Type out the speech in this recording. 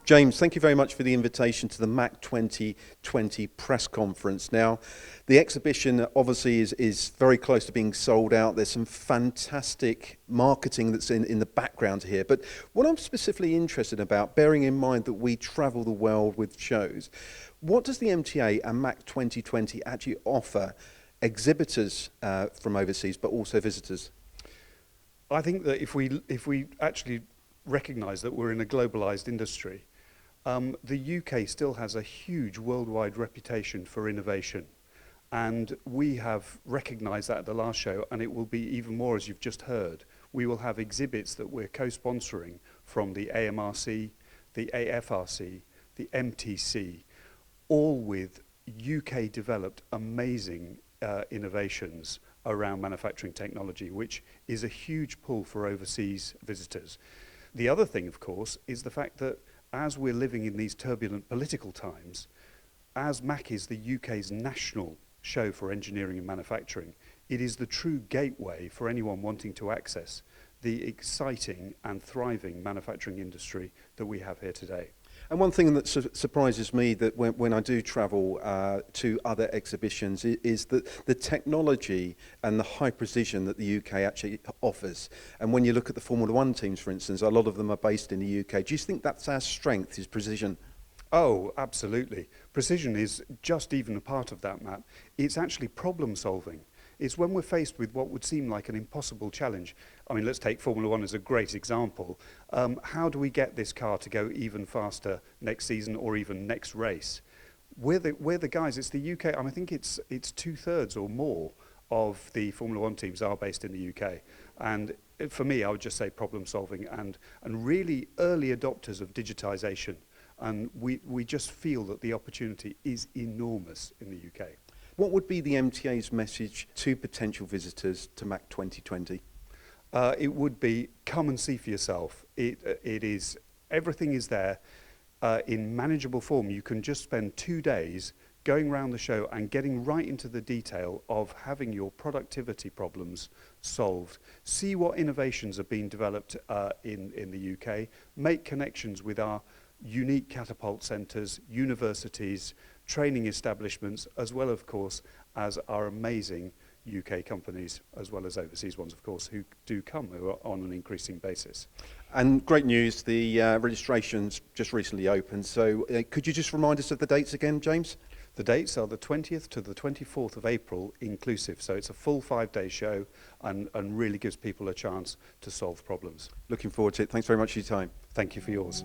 James, thank you very much for the invitation to the MACH 2020 press conference. Now, the exhibition obviously is very close to being sold out. There's some fantastic marketing that's in the background here. But what I'm specifically interested about, bearing in mind that we travel the world with shows, what does the MTA and MACH 2020 actually offer exhibitors from overseas, but also visitors? I think that if we actually recognise that we're in a globalised industry, the UK still has a huge worldwide reputation for innovation, and we have recognised that at the last show, and it will be even more, as you've just heard. We will have exhibits that we're co-sponsoring from the AMRC, the AFRC, the MTC, all with UK developed amazing innovations around manufacturing technology, which is a huge pull for overseas visitors. The other thing, of course, is the fact that as we're living in these turbulent political times, as MACH is the UK's national show for engineering and manufacturing, it is the true gateway for anyone wanting to access the exciting and thriving manufacturing industry that we have here today. And one thing that surprises me that when I do travel to other exhibitions is that the technology and the high precision that the UK actually offers. And when you look at the Formula One teams, for instance, a lot of them are based in the UK. Do you think that's our strength, is precision? Oh, absolutely. Precision is just even a part of that, Matt. It's actually problem solving. It's when we're faced with what would seem like an impossible challenge. I mean, let's take Formula One as a great example. How do we get this car to go even faster next season or even next race? We're the guys, it's the UK, I think it's 2/3 or more of the Formula One teams are based in the UK. And for me, I would just say problem solving and really early adopters of digitization. And we just feel that the opportunity is enormous in the UK. What would be the MTA's message to potential visitors to MACH 2020? It would be, come and see for yourself. Everything is there in manageable form. You can just spend 2 days going around the show and getting right into the detail of having your productivity problems solved. See what innovations are being developed in the UK. Make connections with our unique catapult centres, universities, training establishments, as well, of course, as our amazing UK companies, as well as overseas ones, of course, who do come on an increasing basis. And great news, the registration's just recently opened. So could you just remind us of the dates again, James? The dates are the 20th to the 24th of April inclusive. So it's a full 5-day show and really gives people a chance to solve problems. Looking forward to it. Thanks very much for your time. Thank you for yours.